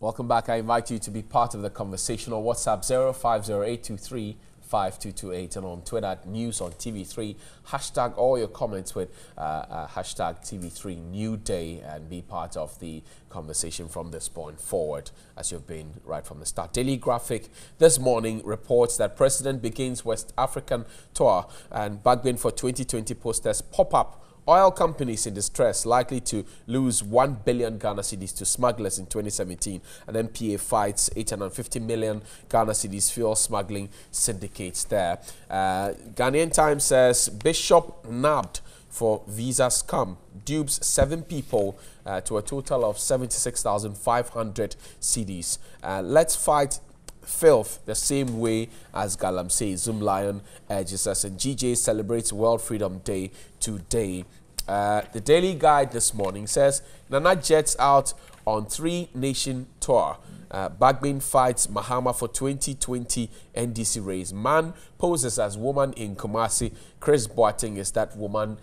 Welcome back. I invite you to be part of the conversation on WhatsApp 0508235228 and on Twitter at News on TV3. Hashtag all your comments with hashtag TV3 New Day and be part of the conversation from this point forward, as you've been right from the start. Daily Graphic this morning reports that President begins West African tour and backbin for 2020 posters pop up. Oil companies in distress likely to lose 1 billion Ghana cedis to smugglers in 2017. And MPA fights 850 million Ghana cedis fuel smuggling syndicates there. Ghanaian Times says Bishop nabbed for visa scam, dupes 7 people to a total of 76,500 cedis. Let's fight filth the same way as galamsey, Zoom Lion urges us, and GJ celebrates World Freedom Day today. The Daily Guide this morning says Nana jets out on 3-nation tour. Bagbin fights Mahama for 2020 NDC race. Man poses as woman in Kumasi. Chris Boateng is that woman,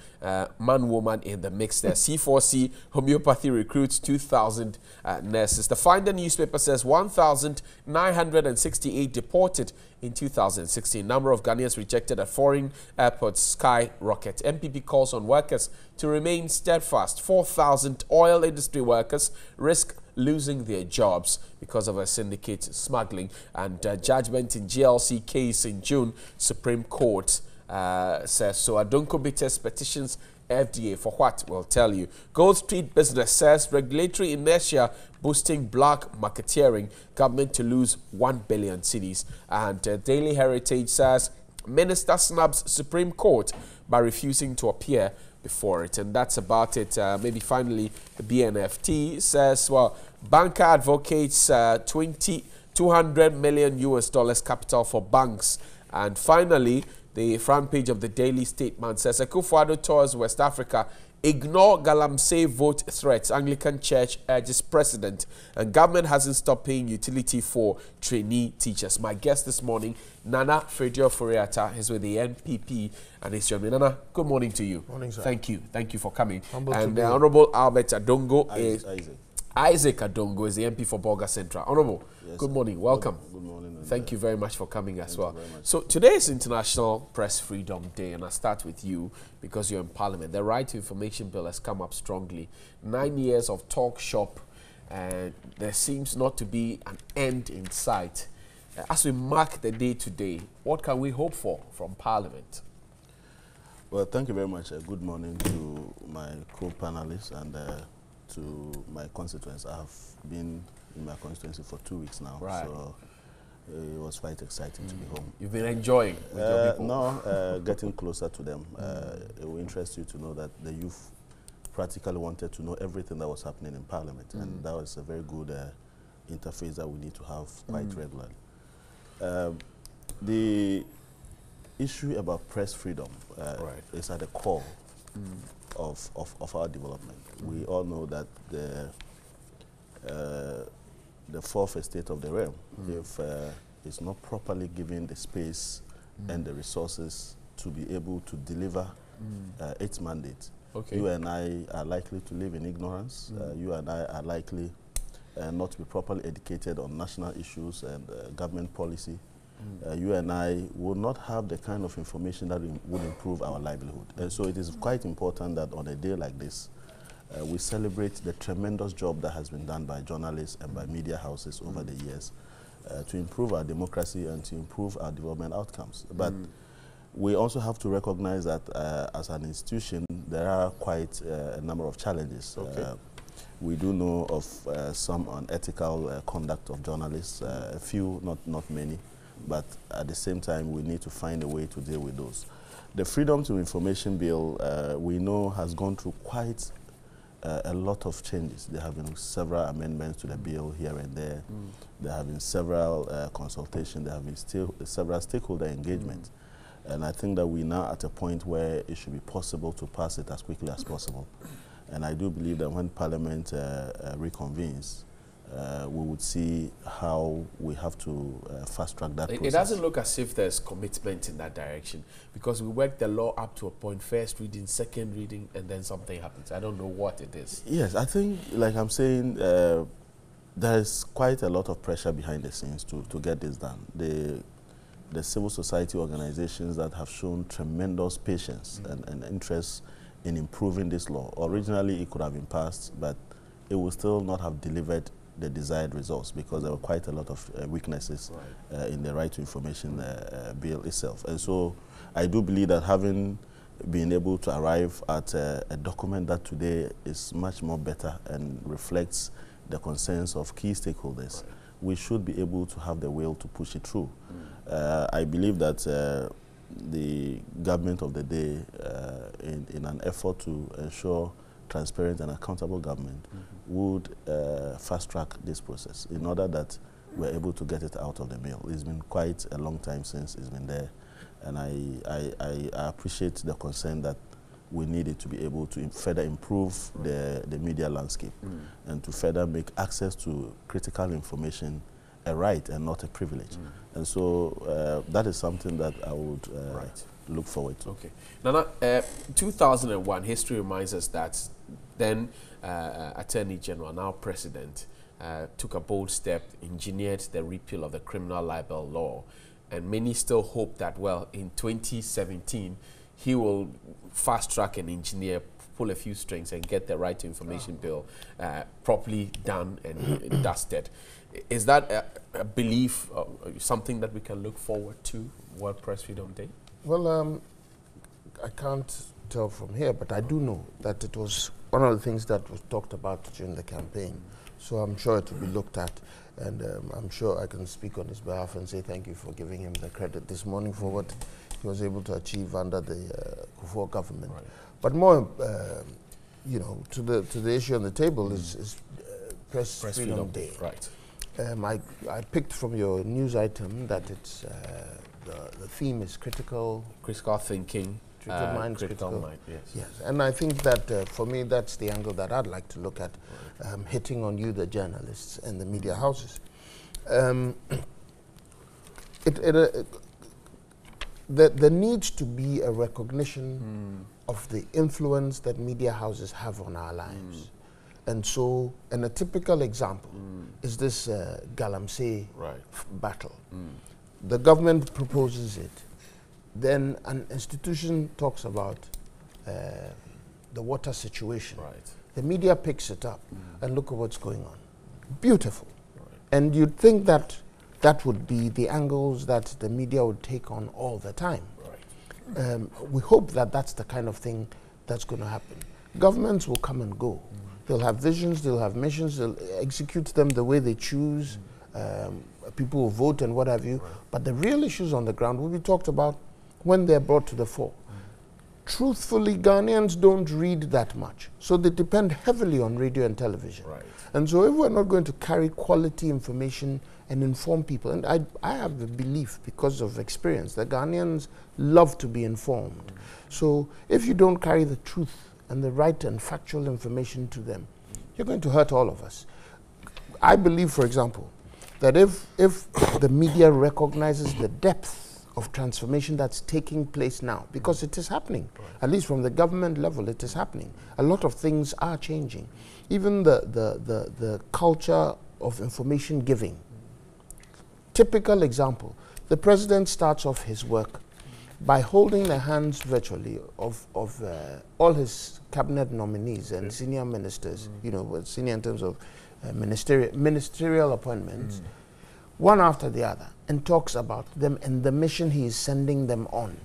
man-woman in the mix there. C4C homeopathy recruits 2,000 nurses. The Finder newspaper says 1,968 deported in 2016. Number of Ghanaians rejected at foreign airports skyrocket. MPP calls on workers to remain steadfast. 4,000 oil industry workers risk losing their jobs because of a syndicate smuggling. And judgment in GLC case in June, Supreme Court says so. Adonko Bites petitions FDA for what? We'll tell you. Gold Street Business says regulatory inertia boosting black marketeering, government to lose 1 billion cedis. And Daily Heritage says minister snubs Supreme Court by refusing to appear before it. And that's about it. Maybe finally, the BNFT says, well, banker advocates 200 million US dollars capital for banks. And finally, the front page of the Daily Statement says Akufo-Addo tours West Africa, ignore galamsey vote threats. Anglican Church urges president, and government hasn't stopped paying utility for trainee teachers. My guest this morning, Nana Fredio Furiata, is with the NPP and he's joining me. Nana, good morning to you. Morning, sir. Thank you for coming. Humble and the Honorable Albert Adongo is Isaac Adongo is the MP for Bolga Central. Honorable, yes, good morning. Welcome. Good morning. Thank you very much for coming as well. So today is International Press Freedom Day, and I start with you because you're in Parliament. The Right to Information Bill has come up strongly. 9 years of talk shop, and there seems not to be an end in sight. As we mark the day today, what can we hope for from Parliament? Well, thank you very much. Good morning to my co-panelists and to my constituents. I have been in my constituency for 2 weeks now, right. So it was quite exciting to be home. You've been enjoying with your people? No, getting closer to them. It will interest you to know that the youth practically wanted to know everything that was happening in Parliament, and that was a very good interface that we need to have quite regularly. The issue about press freedom is at the core of our development. We all know that the fourth estate of the realm, if it's not properly given the space and the resources to be able to deliver its mandate, you and I are likely to live in ignorance. You and I are likely not to be properly educated on national issues and government policy. You and I will not have the kind of information that would improve our livelihood. And so it is quite important that on a day like this, we celebrate the tremendous job that has been done by journalists and by media houses over the years to improve our democracy and to improve our development outcomes. But we also have to recognize that as an institution, there are quite a number of challenges. We do know of some unethical conduct of journalists, a few, not many, but at the same time, we need to find a way to deal with those. The Freedom to Information Bill, we know, has gone through quite a lot of changes. There have been several amendments to the bill here and there. There have been several consultations. There have been several stakeholder engagements. And I think that we're now at a point where it should be possible to pass it as quickly as possible. And I do believe that when Parliament reconvenes, we would see how we have to fast-track that process. It doesn't look as if there's commitment in that direction, because we work the law up to a point, first reading, second reading, and then something happens. I don't know what it is. Yes, I think, like I'm saying, There's quite a lot of pressure behind the scenes to get this done. The civil society organizations that have shown tremendous patience and interest in improving this law. Originally, it could have been passed, but it would still not have delivered the desired results because there were quite a lot of weaknesses in the right to information bill itself. And so I do believe that having been able to arrive at a document that today is much more better and reflects the concerns of key stakeholders, we should be able to have the will to push it through. I believe that the government of the day, in an effort to ensure transparent and accountable government, would fast-track this process in order that we're able to get it out of the mail. It's been quite a long time since it's been there, and I appreciate the concern that we needed to be able to further improve the media landscape and to further make access to critical information a right and not a privilege. And so that is something that I would look forward to. Okay. Now, 2001, history reminds us that then Attorney General, now President, took a bold step, engineered the repeal of the criminal libel law. And many still hope that, well, in 2017, he will fast-track and engineer, pull a few strings and get the right to information bill properly done and dusted. Is that a belief, something that we can look forward to, World Press Freedom Day? Well, I can't tell from here, but I do know that it was one of the things that was talked about during the campaign. So I'm sure it will be looked at, and I'm sure I can speak on his behalf and say thank you for giving him the credit this morning for what he was able to achieve under the Kufuor government. But more, you know, to the issue on the table is Press Freedom Day. Right. I picked from your news item that it's the theme is critical thinking. Critical mind, yes. Yes, and I think that for me, that's the angle that I'd like to look at, hitting on you, the journalists and the media houses. There needs to be a recognition of the influence that media houses have on our lives. And so, and a typical example is this galamsey battle. The government proposes it. Then an institution talks about the water situation. The media picks it up and look at what's going on. Beautiful. And you'd think that that would be the angles that the media would take on all the time. We hope that that's the kind of thing that's going to happen. Governments will come and go. They'll have visions, they'll have missions, they'll execute them the way they choose. People will vote and what have you. But the real issues on the ground will be talked about when they're brought to the fore. Truthfully, Ghanaians don't read that much. So they depend heavily on radio and television. And so if we're not going to carry quality information and inform people, and I have the belief, because of experience, that Ghanaians love to be informed. So if you don't carry the truth and the right and factual information to them, you're going to hurt all of us. I believe, for example, that if the media recognizes the depth of transformation that's taking place now, because it is happening, at least from the government level, it is happening. A lot of things are changing. Even the culture of information giving. Typical example, the president starts off his work by holding the hands virtually of all his cabinet nominees and senior ministers, you know, senior in terms of ministerial appointments, one after the other, and talks about them and the mission he is sending them on.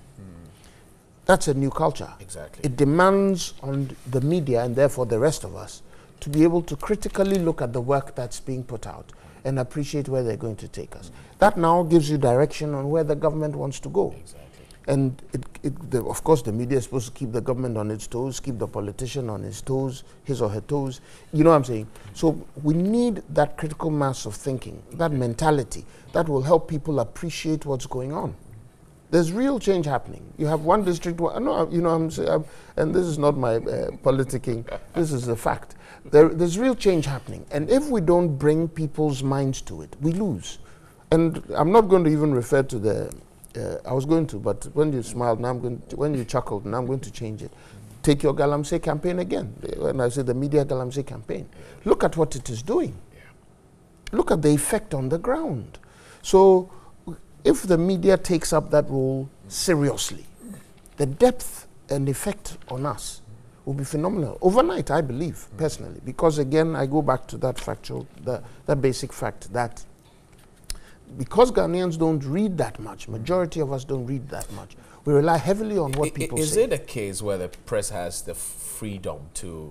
That's a new culture. It demands on the media, and therefore the rest of us, to be able to critically look at the work that's being put out and appreciate where they're going to take us. That now gives you direction on where the government wants to go. And of course, the media is supposed to keep the government on its toes, keep the politician on his toes, his or her toes. You know what I'm saying? So we need that critical mass of thinking, that mentality, that will help people appreciate what's going on. There's real change happening. You have one district, no, you know, I'm saying, and this is not my politicking, this is the fact. There's real change happening. And if we don't bring people's minds to it, we lose. And I'm not going to even refer to the, I was going to, but when you smiled, now I'm going to, when you chuckled, now I'm going to change it. Take your galamsey campaign again. When I say the media galamsey campaign, look at what it is doing. look at the effect on the ground. So if the media takes up that role seriously, the depth and effect on us will be phenomenal. Overnight, I believe, personally, because again, I go back to that factual, that basic fact that because Ghanaians don't read that much, majority of us don't read that much, we rely heavily on what people say. Is it a case where the press has the freedom to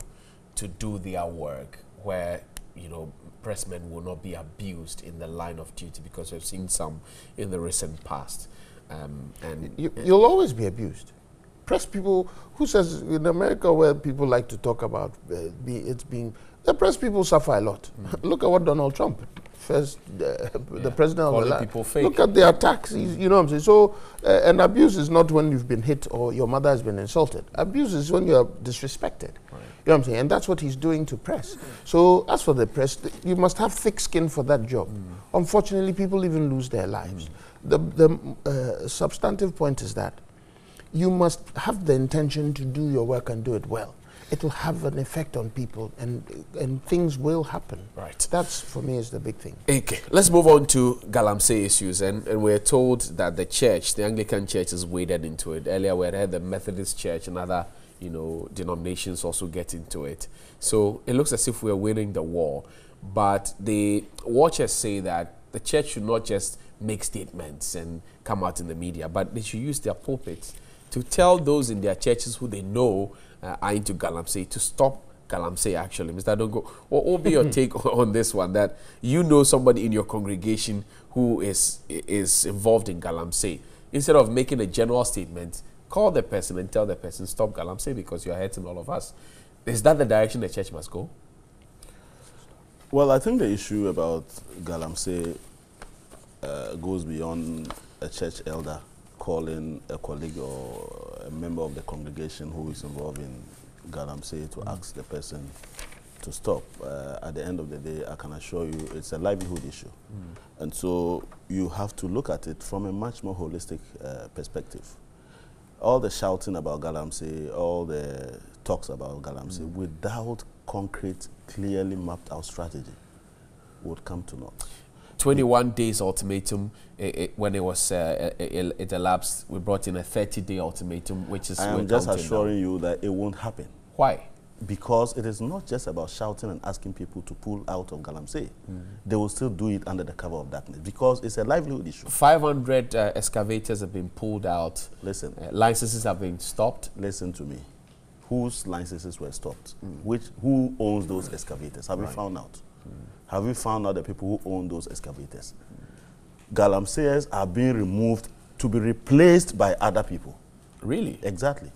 do their work, where, you know, pressmen will not be abused in the line of duty? Because we've seen some in the recent past. And you'll always be abused. Press people, who says in America where people like to talk about the press people suffer a lot. Look at what Donald Trump, the president of the land. Look at the attacks, you know what I'm saying? So, and abuse is not when you've been hit or your mother has been insulted. Abuse is when you're disrespected. Right. You know what I'm saying? And that's what he's doing to press. So, as for the press, you must have thick skin for that job. Unfortunately, people even lose their lives. The substantive point is that you must have the intention to do your work and do it well. It will have an effect on people, and things will happen. Right. That's, for me, is the big thing. Okay, let's move on to galamsey issues. And we're told that the church, the Anglican Church, is waded into it. Earlier, we had the Methodist Church and other, you know, denominations also get into it. So it looks as if we're winning the war. But the watchers say that the church should not just make statements and come out in the media, but they should use their pulpits to tell those in their churches who they know are into galamsey to stop galamsey, actually. Mr. Dongo, what will be your take on this one, that you know somebody in your congregation who is involved in galamsey? Instead of making a general statement, call the person and tell the person, stop galamsey because you're hurting all of us. Is that the direction the church must go? Well, I think the issue about galamsey goes beyond a church elder calling a colleague or a member of the congregation who is involved in galamsey to ask the person to stop. At the end of the day, I can assure you it's a livelihood issue. And so you have to look at it from a much more holistic perspective. All the shouting about galamsey, all the talks about galamsey, without concrete, clearly mapped out strategy, would come to naught. 21 days ultimatum, when it elapsed, we brought in a 30-day ultimatum, which is... I am just assuring you that it won't happen. Why? Because it is not just about shouting and asking people to pull out of galamsey. They will still do it under the cover of darkness because it's a livelihood issue. 500 excavators have been pulled out. Listen. Licenses have been stopped. Listen to me. Whose licenses were stopped? Who owns those excavators? Have we found out? Have you found out the people who own those excavators? Galamseyers are being removed to be replaced by other people. Really? Exactly.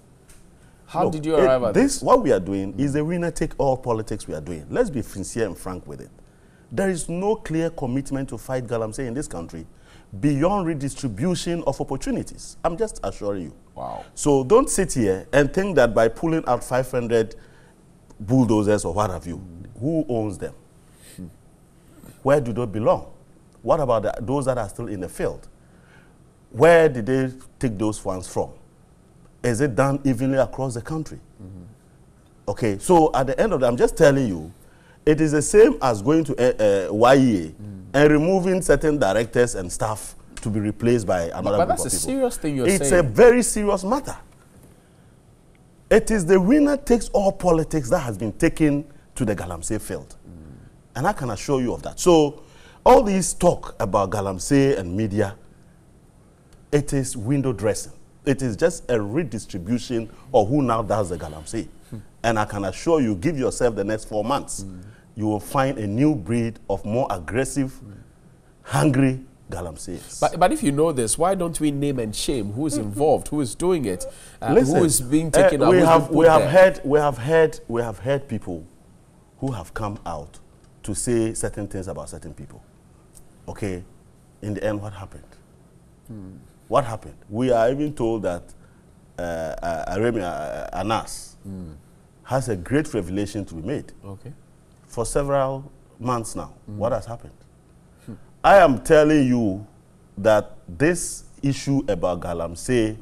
How did you arrive at this? What we are doing is the winner-take-all politics we are doing. Let's be sincere and frank with it. There is no clear commitment to fight galamsey in this country beyond redistribution of opportunities. I'm just assuring you. Wow. So don't sit here and think that by pulling out 500 bulldozers or what have you, who owns them? Where do they belong? What about those that are still in the field? Where did they take those funds from? Is it done evenly across the country? Okay, so at the end of it, I'm just telling you, it is the same as going to YEA and removing certain directors and staff to be replaced by another group of people. But that's a serious thing you're saying. It's a very serious matter. It is the winner-takes-all politics that has been taken to the galamsey field. And I can assure you of that. So all this talk about galamsey and media, it is window dressing. It is just a redistribution of who now does the galamsey. And I can assure you, give yourself the next 4 months, you will find a new breed of more aggressive, hungry galamseyers. But if you know this, why don't we name and shame who is involved, who is doing it, who is being taken out? We have heard people who have come out to say certain things about certain people. Okay, in the end, what happened? What happened? We are even told that Anas has a great revelation to be made. Okay. For several months now. What has happened? I am telling you that this issue about galamsey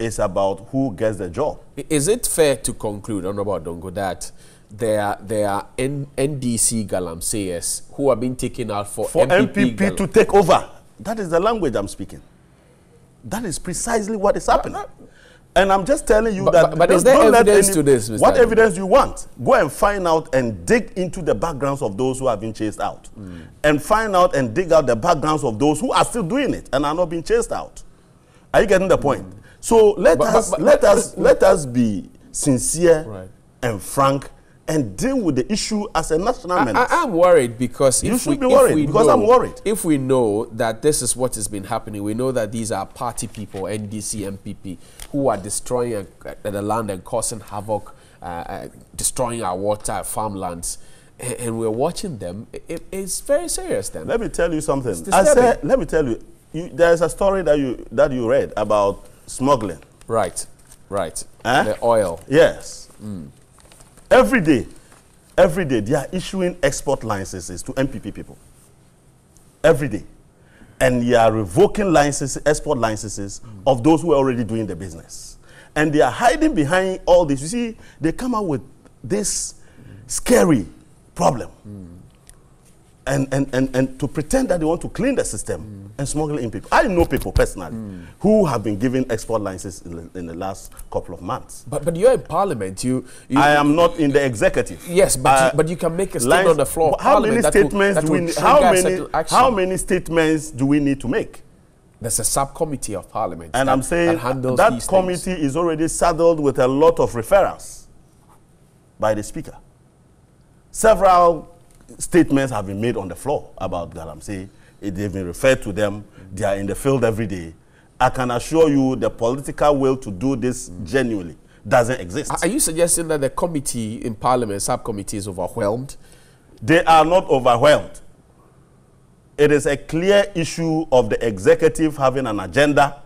is about who gets the job. Is it fair to conclude, Honorable Dongo, that there are NDC galamseyers who are being taken out for MPP to take over. That is the language I'm speaking. That is precisely what is happening. And I'm just telling you but is there evidence to this, Mr. What evidence you want? Go and find out and dig into the backgrounds of those who have been chased out. And find out and dig out the backgrounds of those who are still doing it and are not being chased out. Are you getting the point? So let us be sincere and frank and deal with the issue as a national menace. I'm worried because I'm worried. If we know that this is what has been happening, we know that these are party people, NDC, MPP, who are destroying the land and causing havoc, destroying our water, farmlands, and we're watching them. It's very serious then. Let me tell you something. Let me tell you, there's a story that you read about smuggling. Right. The oil. Yes. Every day they are issuing export licenses to MPP people. Every day. And they are revoking licenses, export licenses of those who are already doing the business. And they are hiding behind all this. You see, they come out with this scary problem. And to pretend that they want to clean the system and smuggle in people. I know people personally who have been given export licenses in the last couple of months. But you're in Parliament. I am not in the executive. Yes, but you can make a statement on the floor. How many statements do we need to make? There's a subcommittee of Parliament. And I'm saying that committee is already saddled with a lot of referrals by the Speaker. Several statements have been made on the floor about galamsey. They've been referred to them. They are in the field every day. I can assure you the political will to do this genuinely doesn't exist. Are you suggesting that the committee in Parliament, subcommittee, is overwhelmed? They are not overwhelmed. It is a clear issue of the executive having an agenda,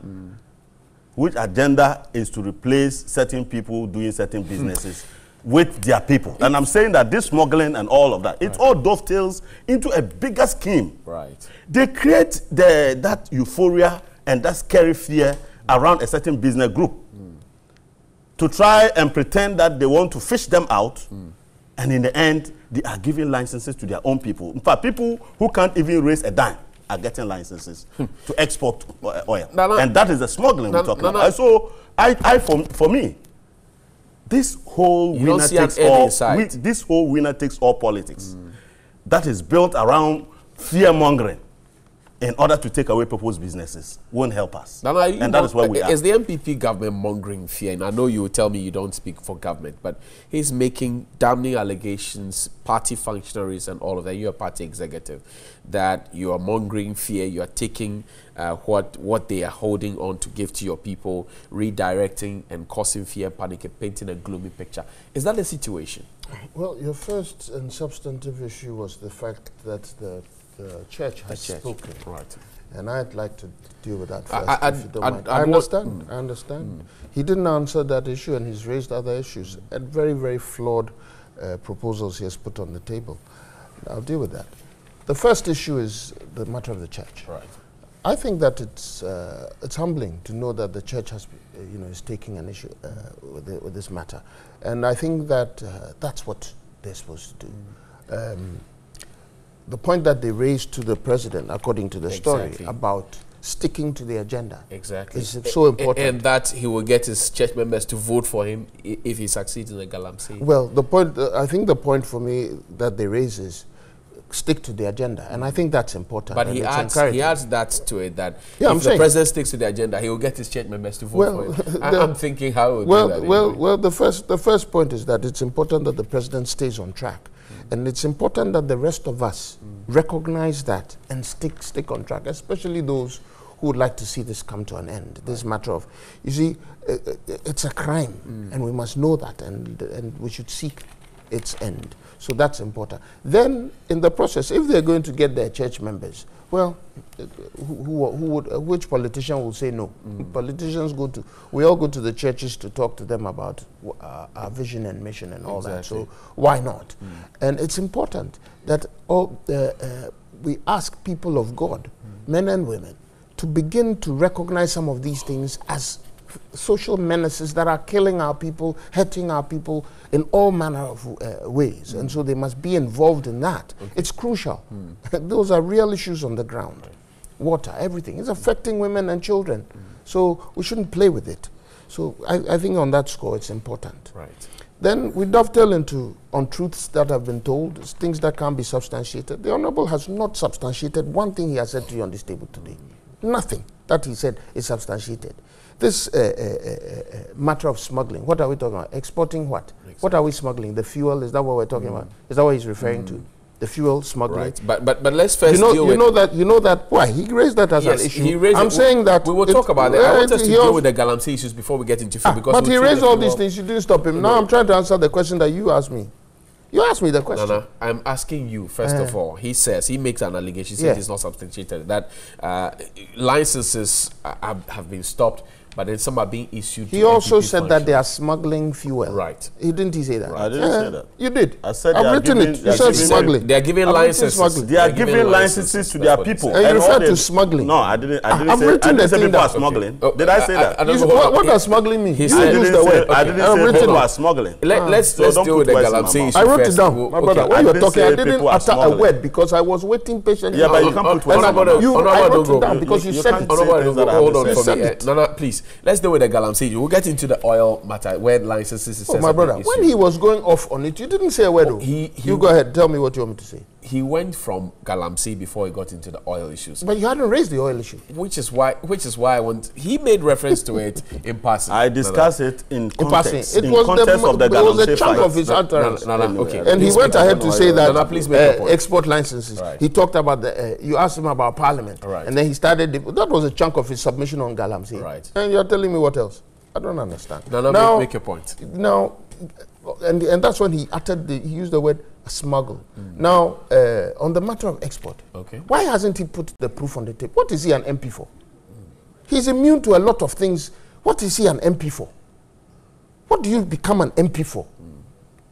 which agenda is to replace certain people doing certain businesses with their people. And I'm saying that this smuggling and all of that, it all dovetails into a bigger scheme. Right. They create that euphoria and that scary fear around a certain business group to try and pretend that they want to fish them out, and in the end, they are giving licenses to their own people. In fact, people who can't even raise a dime are getting licenses to export oil. And that is the smuggling we're talking about. So, for me, this whole winner takes all politics that is built around fear-mongering in order to take away people's businesses won't help us. And that is where we are. Is the MPP government mongering fear? And I know you will tell me you don't speak for government, but he's making damning allegations, party functionaries and all of that. You're a party executive, that you are mongering fear, you are taking what they are holding on to give to your people, redirecting and causing fear, panic, and painting a gloomy picture. Is that the situation? Well, your first and substantive issue was the fact that the church has spoken. Right. And I'd like to deal with that first, if you don't mind. I understand. He didn't answer that issue, and he's raised other issues, and very, very flawed proposals he has put on the table. I'll deal with that. The first issue is the matter of the church. Right. I think that it's humbling to know that the church has, is taking an issue with this matter, and I think that that's what they're supposed to do. The point that they raised to the president, according to the story, about sticking to the agenda, is so important, and that he will get his church members to vote for him if he succeeds in the galamsey. Well, the point, I think the point for me that they raise is stick to the agenda, and I think that's important. But he adds that to it, that if the president sticks to the agenda, he will get his church members to vote for him. I'm thinking how he will do that. Well, the first point is that it's important that the president stays on track, and it's important that the rest of us recognize that and stick on track, especially those who would like to see this come to an end. This matter of, you see, it's a crime, and we must know that, and we should seek its end. So that's important. Then, in the process, if they're going to get their church members, well, which politician will say no? Politicians we all go to the churches to talk to them about our vision and mission and all that. So why not? And it's important that we ask people of God, men and women, to begin to recognize some of these things as social menaces that are killing our people, hurting our people in all manner of ways. And so they must be involved in that. Okay. It's crucial. Those are real issues on the ground. Right. Water, everything. It's affecting women and children. So we shouldn't play with it. So I think on that score, it's important. Right. Then we dovetail into untruths that have been told, things that can't be substantiated. The Honorable has not substantiated one thing he has said to you on this table today. Nothing that he said is substantiated. This matter of smuggling, what are we talking about? Exporting what? What are we smuggling? The fuel, is that what we're talking about? Is that what he's referring to? The fuel smuggling. Right. But let's first deal with... You know that, why? He raised that as an issue. I'm saying that... We will talk about it. I want us to deal with the galamsey issues before we get into fuel. Because but he raised all these things, you didn't stop him. Now I'm trying to answer the question that you asked me. You asked me the question. No, I'm asking you, first of all. He makes an allegation, he says it's not substantiated, that licenses have been stopped, but then some are being issued. He also said that they are smuggling fuel. Right. Didn't he say that? Right. I didn't say that. You did. I said I've written it. You said smuggling. They are giving licenses. They are giving licenses to their people. And you referred to smuggling. No, I didn't say people are smuggling. Did I say that? What does smuggling mean? I didn't say people are smuggling. Let's deal with the galamsey issue. I wrote it down, my brother. When you were talking, I didn't utter a word because I was waiting patiently. Yeah, but you can't put words. I wrote it down because you said it. Hold on for me. No, please. Let's deal with the galamsey. We'll get into the oil matter where licenses is my brother, when he was going off on it, you didn't say a word. You go ahead, tell me what you want me to say. He went from galamsey before he got into the oil issues. But you hadn't raised the oil issue. Which is why I want... He made reference to it in passing. I discussed it in context. It was a chunk of his utterance. Okay. And he went ahead to say that please make export licenses. Right. He talked about you asked him about Parliament. Right. And then he started... That was a chunk of his submission on galamsey. Right. And you're telling me what else? I don't understand. Now, make your point. Now, and that's when he used the word smuggle. Now, on the matter of export, why hasn't he put the proof on the table? What is he an MP for? He's immune to a lot of things. What is he an MP for? What do you become an MP for?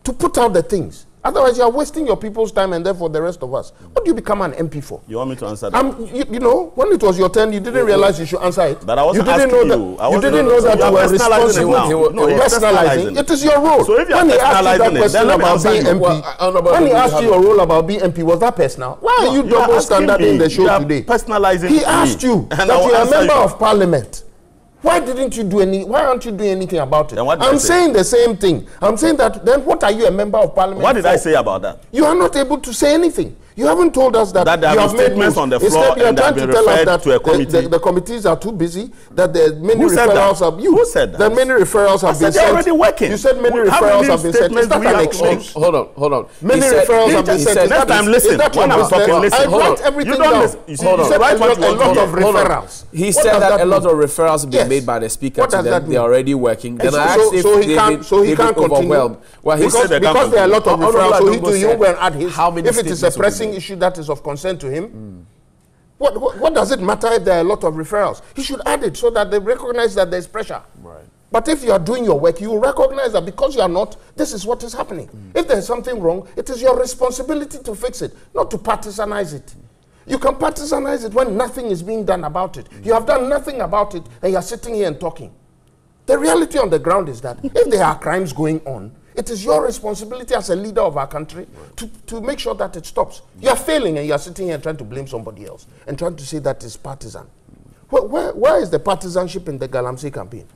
To put out the things. Otherwise, you are wasting your people's time and therefore the rest of us. What do you become an MP for? You want me to answer that? You know, when it was your turn, you didn't realize you should answer it. But I wasn't asking you. You didn't know that you were responsible. No, personalizing. It is your role. So if when he asked you that question about being MP, when he asked you your role about being MP, was that personal? Why are you double standarding the show today? Personalizing. He asked you that you are a member of Parliament. Why didn't you do why aren't you doing anything about it? I'm saying the same thing. I'm saying that then what are you a member of Parliament What did I say about that? You are not able to say anything. You haven't told us that there you have made statements on the floor and that have been referred to a committee. The committees are too busy, that the many referrals have... Who said that? That many referrals have been sent. They're already working. You said many referrals have been sent. Is that an excuse? Hold on. Many referrals have been sent. Next time, listen. When I'm talking, listen. I write everything down. You said a lot of referrals. He said that a lot of referrals have been made by the speaker to them. They're already working. Then I asked if he can't continue. Well, he said because there are a lot of referrals, so he will add his. If it is a pressing issue that is of concern to him, what does it matter if there are a lot of referrals? He should add it so that they recognize that there's pressure. Right. But if you are doing your work, you will recognize that because you are not, this is what is happening. If there's something wrong, it is your responsibility to fix it, not to partisanize it. You can partisanize it when nothing is being done about it. You have done nothing about it and you're sitting here and talking. The reality on the ground is that if there are crimes going on, it is your responsibility as a leader of our country to make sure that it stops. You are failing and you are sitting here trying to blame somebody else and trying to say that it's partisan. Where is the partisanship in the galamsey campaign?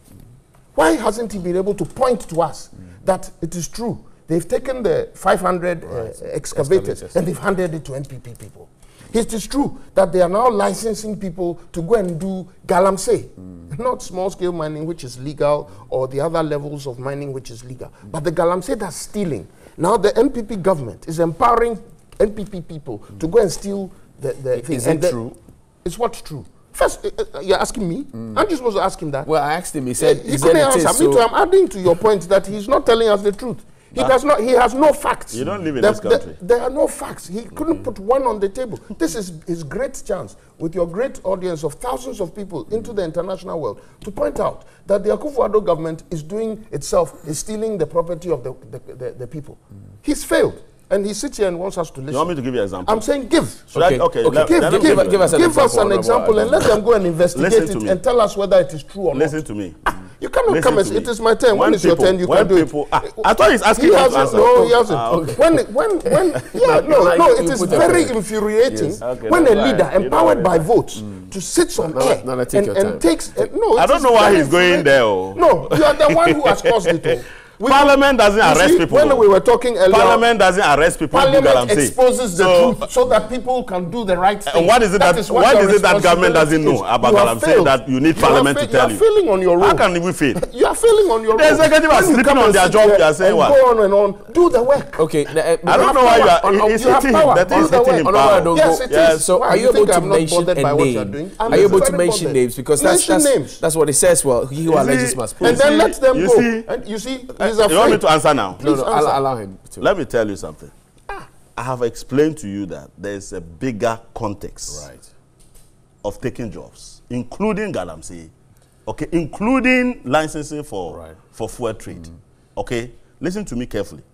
Why hasn't he been able to point to us that it is true? They've taken the 500 excavators and they've handed it to NPP people. It is true that they are now licensing people to go and do galamsey, not small-scale mining, which is legal, or the other levels of mining, which is legal. But the galamsey that's stealing. Now the NPP government is empowering NPP people to go and steal the thing. Is it true? It's what's true. First, you're asking me? Aren't you supposed to ask him that? Well, I asked him. He said, he couldn't answer. Me too. I'm adding to your point that he's not telling us the truth. He does not. He has no facts. You don't live in this country. There are no facts. He couldn't put one on the table. This is his great chance, with your great audience of thousands of people into the international world, to point out that the Akufo-Addo government is stealing the property of the people. He's failed. And he sits here and wants us to listen. You want me to give you an example? I'm saying give. Give us an example and let them go and investigate it and tell us whether it is true or not. Listen to me. You cannot come and say, it is my turn. When it's your turn, you can do it. I thought he's asking you to answer. No, he hasn't. It is very infuriating when a leader empowered by votes to sit on air and takes... No, I don't know why he's going there. No, you are the one who has caused it. Parliament doesn't arrest people. When we were talking earlier, Parliament doesn't arrest people. Parliament exposes the truth so that people can do the right thing. And what is it that government doesn't know about galamsey that you need Parliament to tell you? You are failing on your role. How can we fail? You are failing on your role. The executive are sleeping on their job. You are saying what? Go on and on. Do the work. Okay. I don't know why you are. He's hitting him. That is hitting him. Yes, it is. So are you able to mention a name? Are you able to mention names? Because that's what it says. Well, he who alleges must prove. And then let them go. And you see, he's afraid. You want me to answer now? No, I'll allow him to. Let me tell you something. I have explained to you that there is a bigger context of taking jobs, including galamsey, okay, including licensing for fuel trade. Okay, listen to me carefully.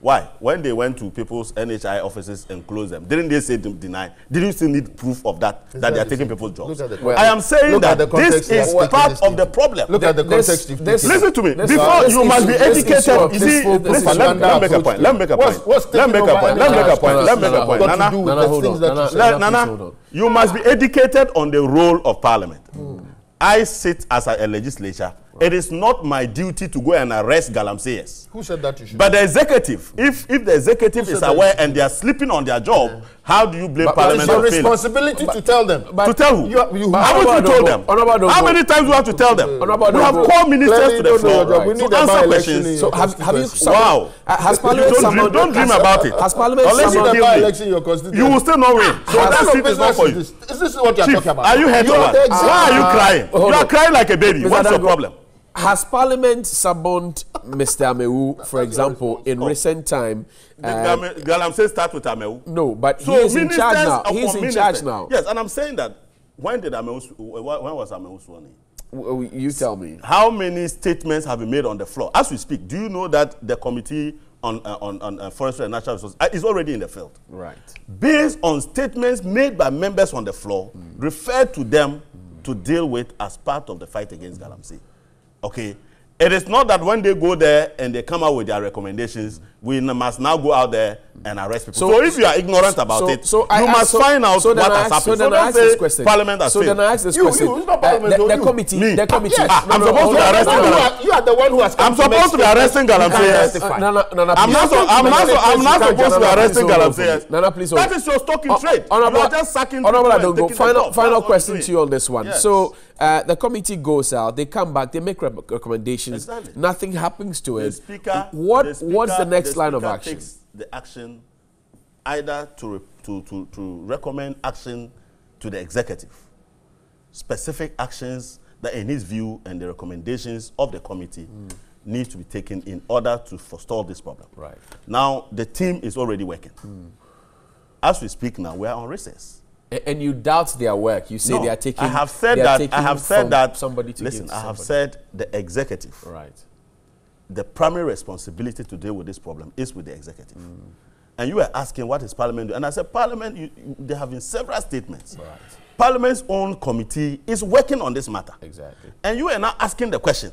Why? When they went to people's NHI offices and closed them, didn't they say deny? Did you still need proof of that they are taking people's jobs? I am saying that this is part of the problem. Look at the context. Listen to me. Before you must be educated. You see, listen, let me make a point. Let me make a point. Nana, you must be educated on the role of Parliament. I sit as a legislature. It is not my duty to go and arrest galamseyers. Who said that you should? But the executive, if the executive is aware and they are sleeping on their job, how do you blame Parliament? It's your responsibility to tell them. To tell who? Haven't you told them? How many times do you have to tell them? We have called ministers to the floor to answer questions. So have you? Wow. Has Parliament summoned? Don't dream about it. Has Parliament unless you kill me, you will still not win. So that seat is not for you. Is this what you are talking about? Are you hurt or what? Why are you crying? You are crying like a baby. What's your problem? Has Parliament summoned Mr. Amewu, for example, in recent time? Galamsey start with Amewu. No, but he is in charge now. He's in charge now. Yes, and I'm saying that when was Amewu sworn in? You tell me. How many statements have been made on the floor? As we speak, do you know that the Committee on Forestry and Natural Resources is already in the field? Right. Based on statements made by members on the floor, referred to them to deal with as part of the fight against galamsey. Okay, it is not that when they go there and they come out with their recommendations, we must now go out there and arrest people. So if you are ignorant about it, you must find out what has happened. So then I ask this question. Parliament has failed. So then I ask this question. The committee. Me. The committee. I'm supposed to be arresting Galamsey. You are the one who has. I'm supposed to be arresting Galamsey. I'm not supposed to be arresting Galamsey. Nana, please. That is your stock in trade. You are just sacking people and taking them off. Final question to you on this one. So the committee goes out, they come back, they make recommendations. Exactly. Nothing happens to it. What's the next line of action? Takes the action either to recommend action to the executive, specific actions that in his view and the recommendations of the committee need to be taken in order to forestall this problem. Right. Now the team is already working. As we speak now, we are on recess. And you doubt their work. You say they are taking. I have said that. Somebody to listen, I have said the executive. Right. The primary responsibility to deal with this problem is with the executive. And you were asking what is Parliament doing? And I said, Parliament, there have been several statements. Right. Parliament's own committee is working on this matter. Exactly. And you are now asking the question,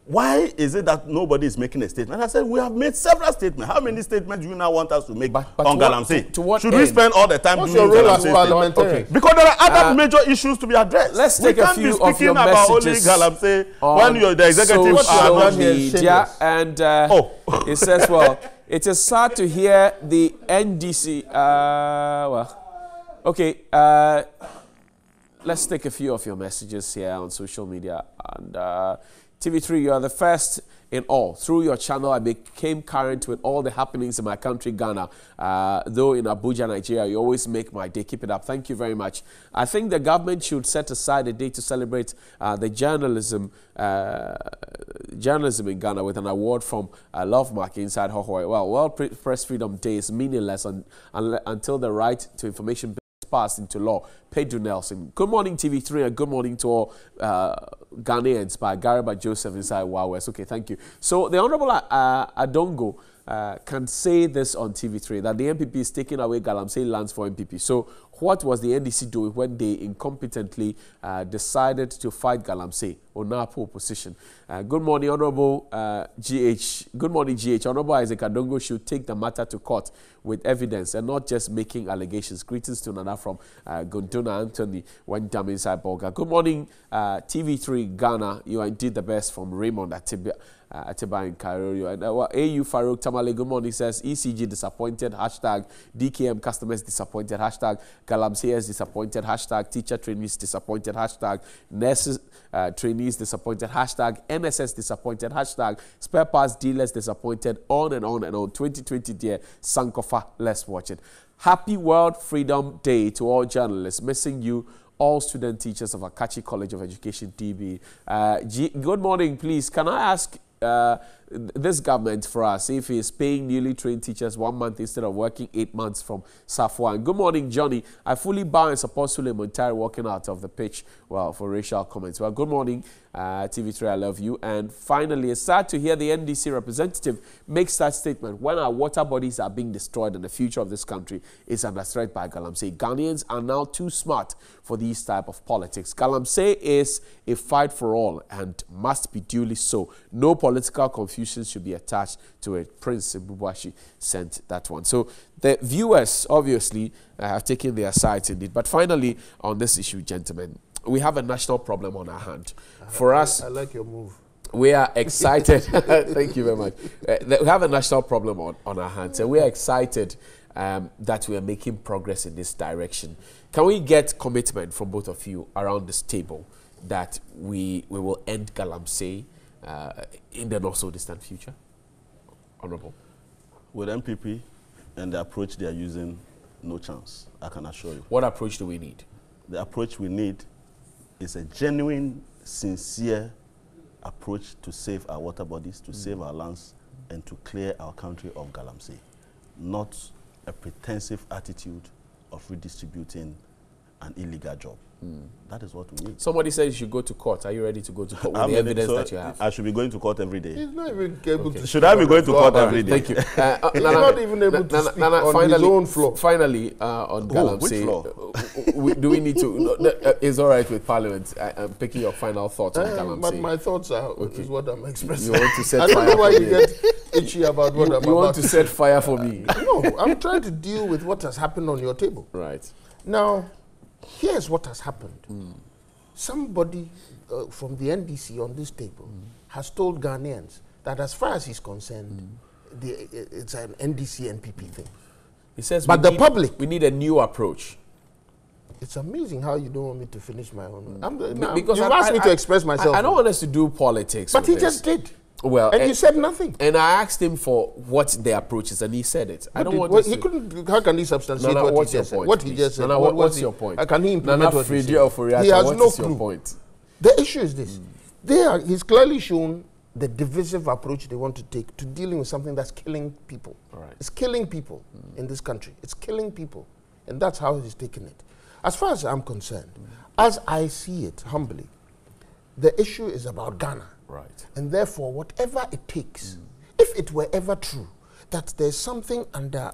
why is it that nobody is making a statement? And I said, we have made several statements. How many statements do you now want us to make on galamsey? Should we spend all the time doing galamsey? Okay. Because there are other major issues to be addressed. Let's take a few of your messages about only galamsey when the executive social media. And it says, well, it is sad to hear the NDC. Let's take a few of your messages here on social media. And TV3, you are the first in all. Through your channel, I became current with all the happenings in my country, Ghana. Though in Abuja, Nigeria, you always make my day. Keep it up. Thank you very much. I think the government should set aside a day to celebrate the journalism in Ghana with an award from Love Mark inside Hohoi. Well, World Press Freedom Day is meaningless until the right to information passed into law. Pedro Nelson. Good morning, TV3, and good morning to all Ghanaians by Garba Joseph inside Wow West. Okay, thank you. So the Honorable Adongo can say this on TV3, that the MPP is taking away galamsey lands for MPP. So what was the NDC doing when they incompetently decided to fight galamsey? Onapo opposition. Good morning, Honorable GH. Good morning, GH. Honorable Isaac Adongo should take the matter to court with evidence and not just making allegations. Greetings to Nana from Guntuna Anthony when Damin Saiboga. Good morning, TV3 Ghana. You are indeed the best, from Raymond Atiba in Cairo. And AU Farouk Tamale, good morning, says ECG disappointed, hashtag DKM customers disappointed, hashtag galamsey disappointed, hashtag teacher trainees disappointed, hashtag nurses trainees disappointed, hashtag NSS disappointed, hashtag spare parts dealers disappointed, on and on and on. 2020 dear Sankofa, let's watch it. Happy World Freedom Day to all journalists. Missing you, all student teachers of Akachi College of Education, DB. Good morning, please. Can I ask this government for us if he is paying newly trained teachers 1 month instead of working 8 months from Safwa? And good morning, Johnny. I fully bow and support Sule Montari walking out of the pitch, well, for racial comments. Well, good morning, TV3, I love you. And finally, it's sad to hear the NDC representative make such statement when our water bodies are being destroyed and the future of this country is under threat by galamsey. Ghanaians are now too smart for these type of politics. Galamsey is a fight for all and must be duly so. No political confusion should be attached to it. Prince Bubuashi sent that one. So the viewers obviously have taken their sides indeed. But finally, on this issue, gentlemen, we have a national problem on our hand. For us, I like your move. We are excited. Thank you very much. We have a national problem on our hands, and we are excited that we are making progress in this direction. Can we get commitment from both of you around this table that we will end galamsey in the not so distant future? Honorable. With MPP and the approach they are using, no chance, I can assure you. What approach do we need? The approach we need is a genuine, sincere approach to save our water bodies, to save our lands, and to clear our country of galamsey, not a pretensive attitude of redistributing an illegal job. That is what we need. Somebody says you should go to court. Are you ready to go to court with the evidence that you have? I should be going to court every day. He's not even able to. Should I be going to court every day? Thank you. He's not even able to speak on his own floor. Finally, on galamsey, do we need to? It's all right with Parliament. I'm picking your final thoughts on galamsey. But my thoughts are is what I'm expressing. You want to set I don't fire know why for you me. get itchy about what I'm about. You want to set fire for me? No, I'm trying to deal with what has happened on your table. Right. Now, here's what has happened. Somebody from the NDC on this table has told Ghanaians that as far as he's concerned, it's an NDC-NPP thing. He says, but the public, we need a new approach. It's amazing how you don't want me to finish my own. Because you've asked me to express myself. I don't want us to do politics. But he just did. Well, and he said nothing. And I asked him for what the approach is, and he said it. I don't want to. He couldn't. How can he substantiate what he just said? What he just said. What's your point? Can he implement what he said? He has no clue. Your point? The issue is this: he's clearly shown the divisive approach they want to take to dealing with something that's killing people. Right. It's killing people in this country. It's killing people, and that's how he's taken it. As far as I'm concerned, as I see it humbly, the issue is about Ghana. Right. And therefore, whatever it takes, if it were ever true that there's something under,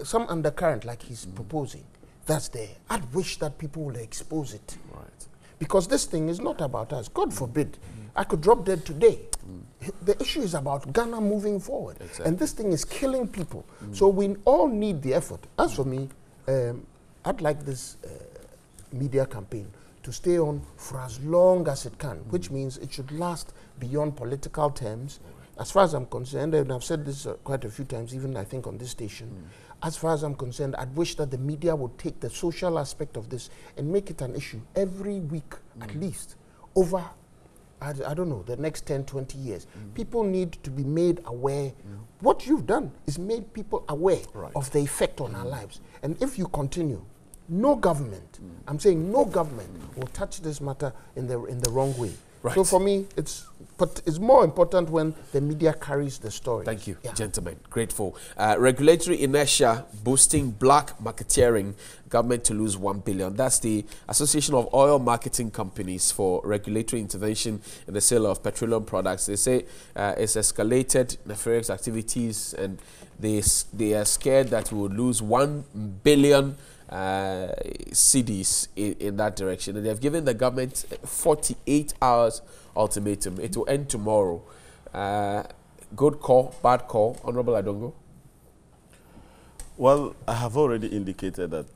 some undercurrent like he's proposing, that's there, I'd wish that people would expose it. Right. Because this thing is not about us. God forbid, I could drop dead today. The issue is about Ghana moving forward. Exactly. And this thing is killing people. So we all need the effort. As for me, I'd like this media campaign to stay on for as long as it can, which means it should last beyond political terms. As far as I'm concerned, and I've said this quite a few times, even I think on this station, as far as I'm concerned, I'd wish that the media would take the social aspect of this and make it an issue every week, at least, over, I don't know, the next 10, 20 years. People need to be made aware. What you've done is made people aware of the effect on our lives. And if you continue, no government, I'm saying no government, will touch this matter in the wrong way. Right. So for me, it's more important when the media carries the story. Thank you, gentlemen. Grateful. Regulatory inertia boosting black marketeering, government to lose 1 billion. That's the Association of Oil Marketing Companies for Regulatory Intervention in the Sale of Petroleum Products. They say it's escalated nefarious activities, and they are scared that we will lose 1 billion cities in that direction. And they've given the government 48 hours ultimatum. It will end tomorrow. Good call, bad call, Honorable Adongo? Well, I have already indicated that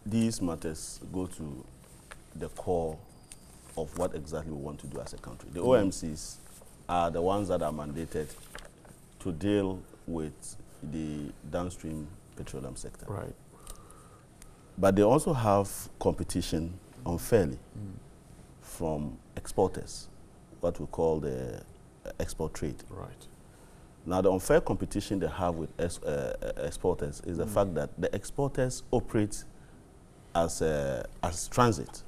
these matters go to the core of what exactly we want to do as a country. The OMCs are the ones that are mandated to deal with the downstream petroleum sector. Right. But they also have competition unfairly from exporters, what we call the export trade. Right. Now, the unfair competition they have with exporters is the fact that the exporters operate as transit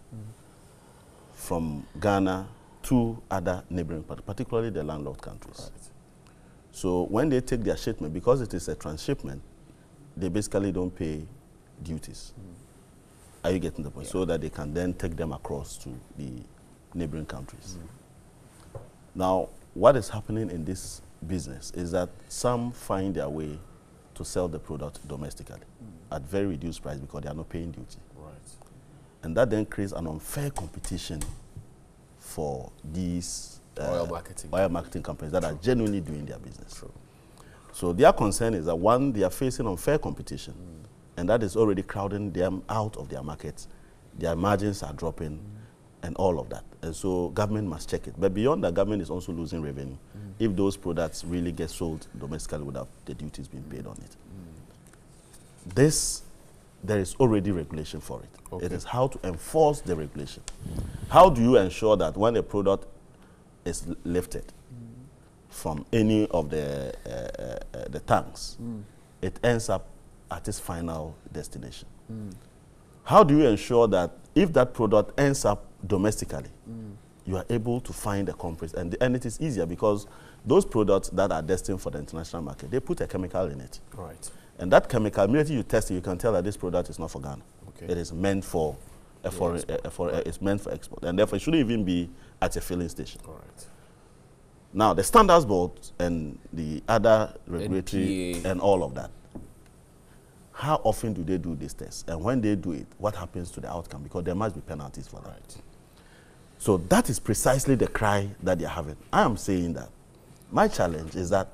from Ghana to other neighboring countries, particularly the landlocked countries. Right. So when they take their shipment, because it is a transshipment, they basically don't pay duties. Are you getting the point? Yeah. So that they can then take them across to the neighboring countries. Now, what is happening in this business is that some find their way to sell the product domestically at very reduced price because they are not paying duty. Right. And that then creates an unfair competition for these oil marketing companies that are genuinely doing their business. True. So their concern is that, one, they are facing unfair competition, and that is already crowding them out of their markets. Their margins are dropping, and all of that. And so government must check it. But beyond that, government is also losing revenue if those products really get sold domestically without the duties being paid on it. There is already regulation for it. Okay. It is how to enforce the regulation. How do you ensure that when a product is lifted from any of the tanks, it ends up at its final destination? How do you ensure that if that product ends up domestically, you are able to find the culprits? And it is easier because those products that are destined for the international market, they put a chemical in it. Right. And that chemical, immediately you test it, you can tell that this product is not for Ghana. Okay. It is meant for it's meant for export. And therefore, it shouldn't even be at a filling station. Right. Now, the Standards Board and the other regulatory NPA and all of that, how often do they do these tests? And when they do it, what happens to the outcome? Because there must be penalties for that. Right. So that is precisely the cry that they're having. I am saying that my challenge is that